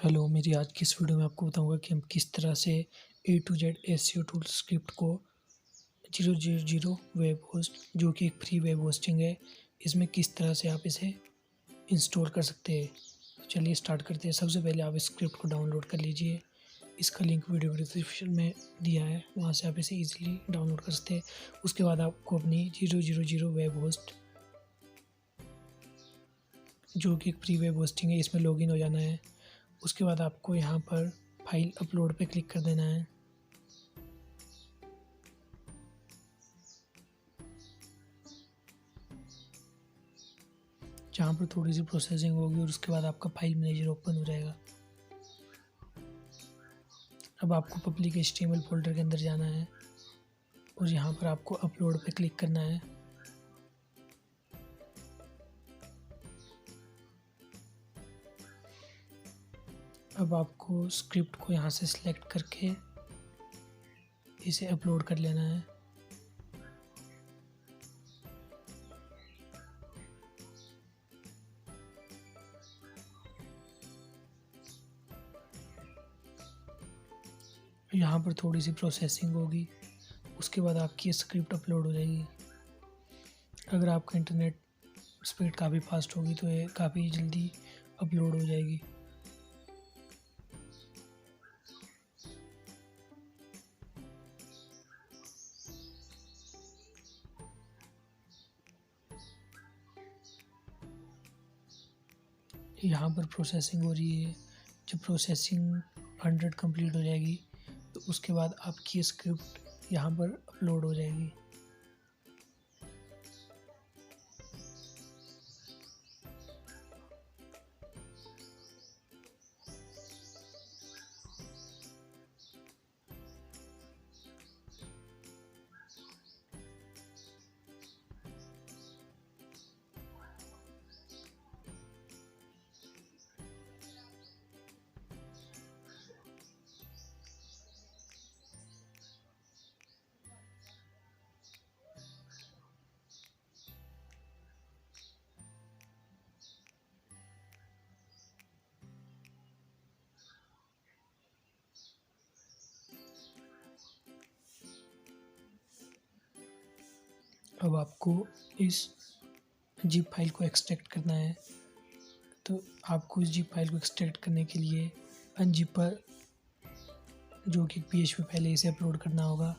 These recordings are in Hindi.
हेलो, मेरी आज की इस वीडियो में आपको बताऊंगा कि हम किस तरह से A to Z SEO tool script को 000 वेब होस्ट जो कि एक फ्री वेब होस्टिंग है, इसमें किस तरह से आप इसे इंस्टॉल कर सकते हैं। तो चलिए स्टार्ट करते हैं। सबसे पहले आप इस स्क्रिप्ट को डाउनलोड कर लीजिए। इसका लिंक वीडियो डिस्क्रिप्शन में दिया है, वहाँ से आप इसे ईजिली डाउनलोड कर सकते हैं। उसके बाद आपको अपनी 000 वेब होस्ट जो कि एक फ्री वेब होस्टिंग है, इसमें लॉगिन हो जाना है। उसके बाद आपको यहाँ पर फाइल अपलोड पे क्लिक कर देना है। जहाँ पर थोड़ी सी प्रोसेसिंग होगी और उसके बाद आपका फाइल मैनेजर ओपन हो जाएगा। अब आपको पब्लिक HTML फोल्डर के अंदर जाना है और यहाँ पर आपको अपलोड पे क्लिक करना है। अब आपको स्क्रिप्ट को यहाँ से सिलेक्ट करके इसे अपलोड कर लेना है। यहाँ पर थोड़ी सी प्रोसेसिंग होगी, उसके बाद आपकी स्क्रिप्ट अपलोड हो जाएगी। अगर आपका इंटरनेट स्पीड काफ़ी फास्ट होगी तो ये काफ़ी जल्दी अपलोड हो जाएगी। यहाँ पर प्रोसेसिंग हो रही है। जब प्रोसेसिंग 100 कंप्लीट हो जाएगी तो उसके बाद आपकी स्क्रिप्ट यहाँ पर अपलोड हो जाएगी। अब आपको इस जिप फाइल को एक्सट्रैक्ट करना है। तो आपको इस जिप फाइल को एक्सट्रैक्ट करने के लिए अनजिपर जो कि PHP फाइल है इसे अपलोड करना होगा।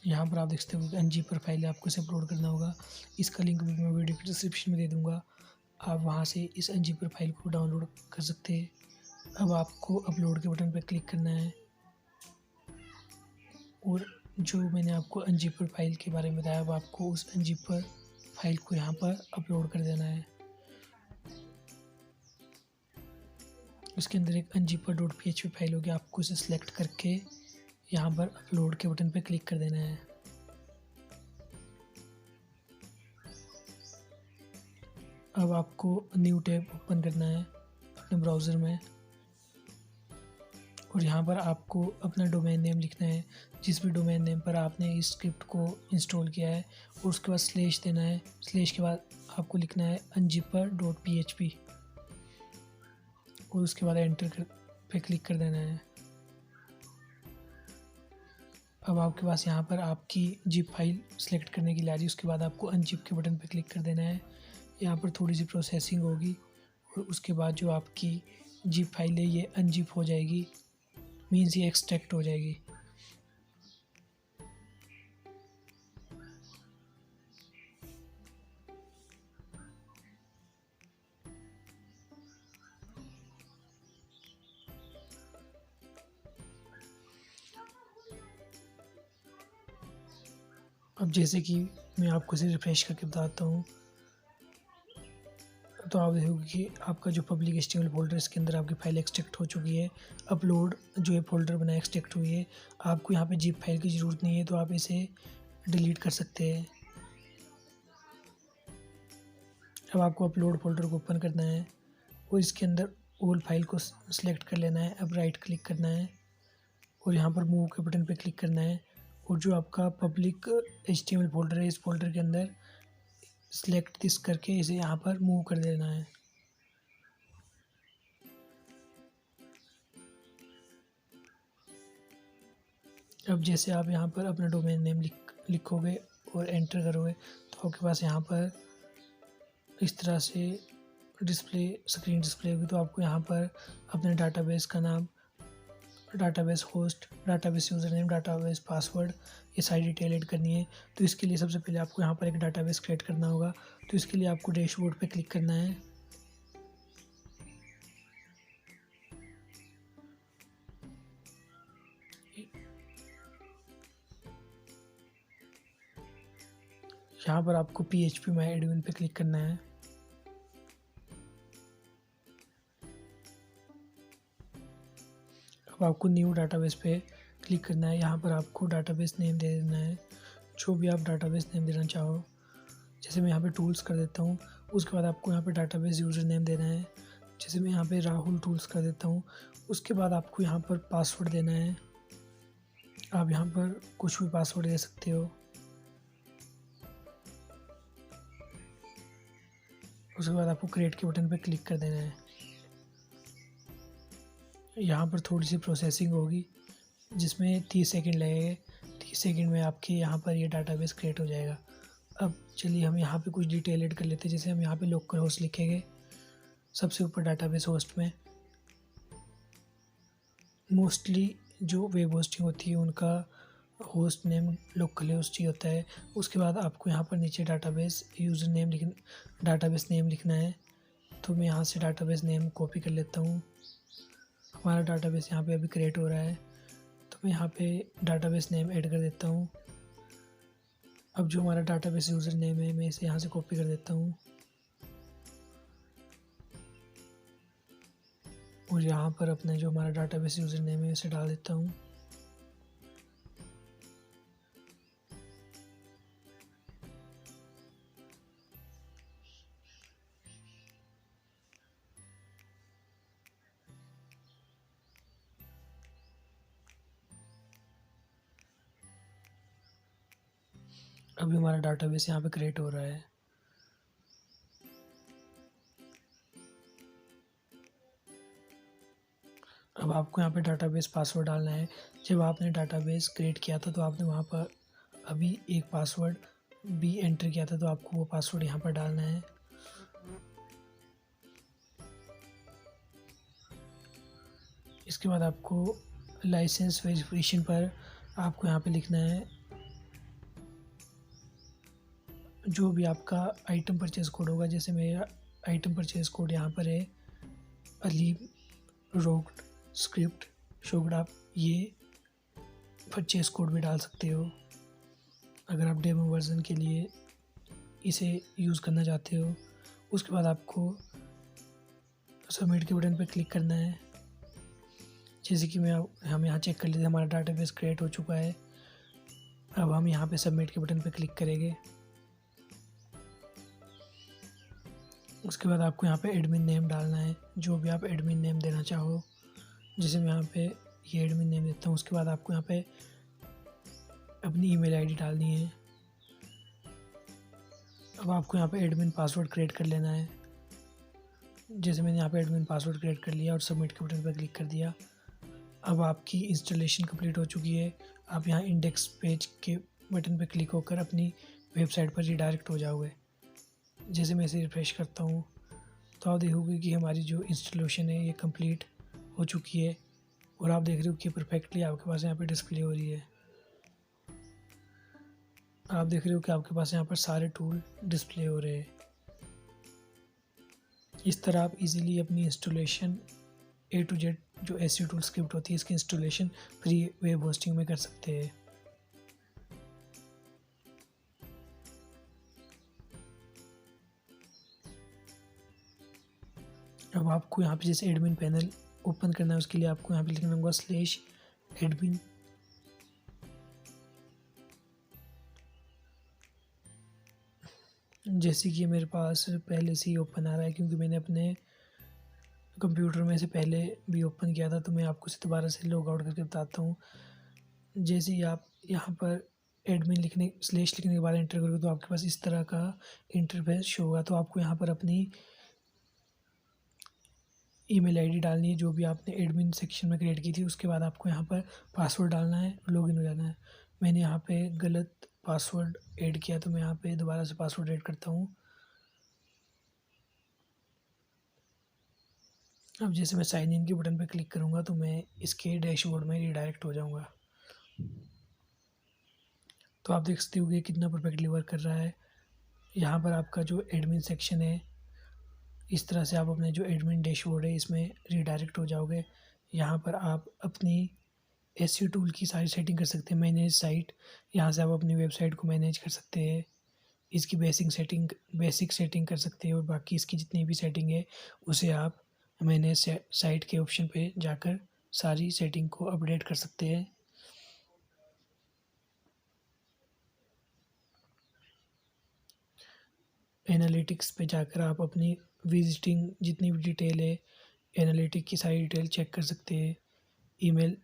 यहाँ पर आप देख सकते हो कि अनजिपर फाइल है, आपको इसे अपलोड करना होगा। इसका लिंक भी मैं वीडियो के डिस्क्रिप्शन में दे दूँगा, आप वहाँ से इस अनजिपर फाइल को डाउनलोड कर सकते हैं। अब आपको अपलोड के बटन पर क्लिक करना है और जो मैंने आपको अनजिपर फाइल के बारे में बताया, अब आपको उस अनजिपर फाइल को यहाँ पर अपलोड कर देना है। उसके अंदर एक unzipper.php फाइल होगी, आपको इसे सिलेक्ट करके यहाँ पर अपलोड के बटन पर क्लिक कर देना है। अब आपको न्यू टैब ओपन करना है अपने ब्राउज़र में और यहाँ पर आपको अपना डोमेन नेम लिखना है, जिस भी डोमेन नेम पर आपने इस स्क्रिप्ट को इंस्टॉल किया है, और उसके बाद स्लैश देना है। स्लैश के बाद आपको लिखना है unzipper.php और उसके बाद एंटर पे क्लिक कर देना है। अब आपके पास यहाँ पर आपकी जिप फाइल सेलेक्ट करने के लिए आ रही है। उसके बाद आपको अनजिप के बटन पर क्लिक कर देना है। यहाँ पर थोड़ी सी प्रोसेसिंग होगी और उसके बाद जो आपकी जिप फाइल है ये अनजिप हो जाएगी, मीन्स ये एक्सट्रैक्ट हो जाएगी। अब जैसे कि मैं आपको इसे रिफ्रेश करके बताता हूँ, तो आप देखोगे कि आपका जो पब्लिक HTML फोल्डर, इसके अंदर आपकी फाइल एक्सट्रैक्ट हो चुकी है। अपलोड जो है फोल्डर बना एक्सट्रैक्ट हुई है। आपको यहाँ पे जिप फाइल की ज़रूरत नहीं है, तो आप इसे डिलीट कर सकते हैं। अब आपको अपलोड फोल्डर को ओपन करना है और इसके अंदर ऑल फाइल को सिलेक्ट कर लेना है। अब राइट क्लिक करना है और यहाँ पर मूव के बटन पर क्लिक करना है और जो आपका पब्लिक HTML फोल्डर है, इस फोल्डर के अंदर सेलेक्ट दिस करके इसे यहाँ पर मूव कर देना है। अब जैसे आप यहाँ पर अपना डोमेन नेम लिखोगे और एंटर करोगे तो आपके पास यहाँ पर इस तरह से स्क्रीन डिस्प्ले होगी। तो आपको यहाँ पर अपने डाटाबेस का नाम, database host, database user name, database password, ये सारी डिटेल ऐड करनी है। तो इसके लिए सबसे पहले आपको यहाँ पर एक डाटाबेस क्रिएट करना होगा। तो इसके लिए आपको डैशबोर्ड पे क्लिक करना है। यहाँ पर आपको PHP माई एडमिन पे क्लिक करना है। अब आपको न्यू डाटाबेस पे क्लिक करना है। यहाँ पर आपको डाटाबेस नेम दे देना है, जो भी आप डाटाबेस नेम देना चाहो। जैसे मैं यहाँ पे टूल्स कर देता हूँ। उसके बाद आपको यहाँ पे डाटाबेस यूज़र नेम देना है। जैसे मैं यहाँ पे राहुल टूल्स कर देता हूँ। उसके बाद आपको यहाँ पर पासवर्ड देना है। आप यहाँ पर कुछ भी पासवर्ड दे सकते हो। उसके बाद आपको क्रिएट के बटन पर क्लिक कर देना है। यहाँ पर थोड़ी सी प्रोसेसिंग होगी जिसमें 30 सेकंड लगेंगे। 30 सेकंड में आपके यहाँ पर ये डाटाबेस क्रिएट हो जाएगा। अब चलिए हम यहाँ पे कुछ डिटेल ऐड कर लेते हैं। जैसे हम यहाँ पे लोकल होस्ट लिखेंगे सबसे ऊपर डाटाबेस होस्ट में। मोस्टली जो वेब होस्टिंग होती है उनका होस्ट नेम लोकल होस्ट ही होता है। उसके बाद आपको यहाँ पर नीचे database user name database name लिखना है। तो मैं यहाँ से डाटाबेस नेम कॉपी कर लेता हूँ। हमारा डाटाबेस यहाँ पे अभी क्रिएट हो रहा है तो मैं यहाँ पे डाटाबेस नेम ऐड कर देता हूँ। अब जो हमारा डाटाबेस यूज़र नेम है मैं इसे यहाँ से कॉपी कर देता हूँ और यहाँ पर अपना जो हमारा डाटाबेस यूज़र नेम है उसे डाल देता हूँ। अभी हमारा डाटाबेस यहाँ पे क्रिएट हो रहा है। अब आपको यहाँ पे डाटाबेस पासवर्ड डालना है। जब आपने डाटाबेस क्रिएट किया था तो आपने वहाँ पर अभी एक पासवर्ड भी एंटर किया था, तो आपको वो पासवर्ड यहाँ पर डालना है। इसके बाद आपको लाइसेंस वेरिफिकेशन पर आपको यहाँ पे लिखना है जो भी आपका आइटम परचेज कोड होगा। जैसे मेरा आइटम परचेज कोड यहाँ पर है अलीम रोग स्क्रिप्ट शोगड। आप ये परचेज कोड भी डाल सकते हो अगर आप डेमो वर्जन के लिए इसे यूज़ करना चाहते हो। उसके बाद आपको सबमिट के बटन पर क्लिक करना है। जैसे कि हम यहाँ चेक कर लेते हैं हमारा डाटाबेस क्रिएट हो चुका है। अब हम यहाँ पे सबमिट के बटन पर क्लिक करेंगे। उसके बाद आपको यहाँ पे एडमिन नेम डालना है, जो भी आप एडमिन नेम देना चाहो। जैसे मैं यहाँ पे ये एडमिन नेम देता हूँ। उसके बाद आपको यहाँ पे अपनी ईमेल आईडी डालनी है। अब आपको यहाँ पे एडमिन पासवर्ड क्रिएट कर लेना है। जैसे मैंने यहाँ पे एडमिन पासवर्ड क्रिएट कर लिया और सबमिट के बटन पर क्लिक कर दिया। अब आपकी इंस्टॉलेशन कंप्लीट हो चुकी है। आप यहाँ इंडेक्स पेज के बटन पर क्लिक होकर अपनी वेबसाइट पर रिडायरेक्ट हो जाओगे। जैसे मैं इसे रिफ्रेश करता हूँ तो आप देखोगे कि हमारी जो इंस्टॉलेशन है ये कंप्लीट हो चुकी है और आप देख रहे हो कि परफेक्टली आपके पास यहाँ पे डिस्प्ले हो रही है। आप देख रहे हो कि आपके पास यहाँ पर सारे टूल डिस्प्ले हो रहे हैं। इस तरह आप इजीली अपनी इंस्टॉलेशन A to Z जो SE टूल स्क्रिप्ट होती है इसकी इंस्टॉलेशन फ्री वेब होस्टिंग में कर सकते हैं। अब आपको यहाँ पे जैसे एडमिन पैनल ओपन करना है उसके लिए आपको यहाँ पे लिखना होगा /admin। जैसे कि मेरे पास पहले से ही ओपन आ रहा है क्योंकि मैंने अपने कंप्यूटर में से पहले भी ओपन किया था, तो मैं आपको दोबारा से लॉग आउट करके बताता हूँ। जैसे ही आप यहाँ पर एडमिन लिखने के बाद एंटर करोगे तो आपके पास इस तरह का इंटरफेस शो होगा। तो आपको यहाँ पर अपनी ईमेल आईडी डालनी है जो भी आपने एडमिन सेक्शन में क्रिएट की थी। उसके बाद आपको यहाँ पर पासवर्ड डालना है, लॉगिन हो जाना है। मैंने यहाँ पे गलत पासवर्ड ऐड किया तो मैं यहाँ पे दोबारा से पासवर्ड ऐड करता हूँ। अब जैसे मैं साइन इन के बटन पर क्लिक करूँगा तो मैं इसके डैशबोर्ड में रिडायरेक्ट हो जाऊँगा। तो आप देख सकते हो कि कितना परफेक्टली वर्क कर रहा है। यहाँ पर आपका जो एडमिन सेक्शन है, इस तरह से आप अपने जो एडमिन डैशबोर्ड है इसमें रिडायरेक्ट हो जाओगे। यहाँ पर आप अपनी एसईओ टूल की सारी सेटिंग कर सकते हैं। मैनेज साइट, यहाँ से आप अपनी वेबसाइट को मैनेज कर सकते हैं। इसकी बेसिक सेटिंग कर सकते हैं और बाकी इसकी जितनी भी सेटिंग है उसे आप मैनेज साइट के ऑप्शन पे जाकर सारी सेटिंग को अपडेट कर सकते हैं। एनालिटिक्स पे जाकर आप अपनी विजिटिंग जितनी भी डिटेल है, एनालिटिक की सारी डिटेल चेक कर सकते हैं। ईमेल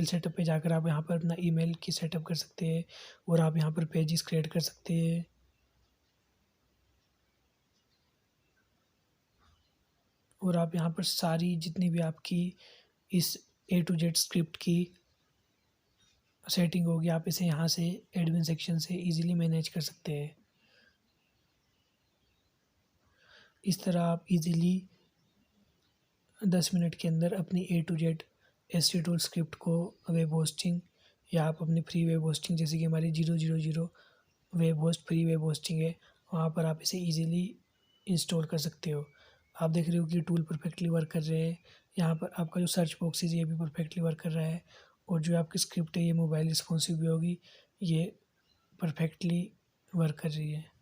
सेटअप पे जाकर आप यहाँ पर अपना ईमेल की सेटअप कर सकते हैं और आप यहाँ पर पेजेस क्रिएट कर सकते हैं। और आप यहाँ पर सारी जितनी भी आपकी इस A to Z स्क्रिप्ट की सेटिंग होगी, आप इसे यहाँ से एडमिन सेक्शन से इजीली मैनेज कर सकते हैं। इस तरह आप इजीली 10 मिनट के अंदर अपनी A to Z SEO tool script को वेब होस्टिंग या आप अपनी फ्री वेब होस्टिंग, जैसे कि हमारी 000 web host free web hosting है, वहाँ पर आप इसे इजीली इंस्टॉल कर सकते हो। आप देख रहे हो कि टूल परफेक्टली वर्क कर रहे हैं। यहाँ पर आपका जो सर्च बॉक्स है ये भी परफेक्टली वर्क कर रहा है और जो आपकी स्क्रिप्ट है ये मोबाइल रिस्पॉन्सिव भी होगी, ये परफेक्टली वर्क कर रही है।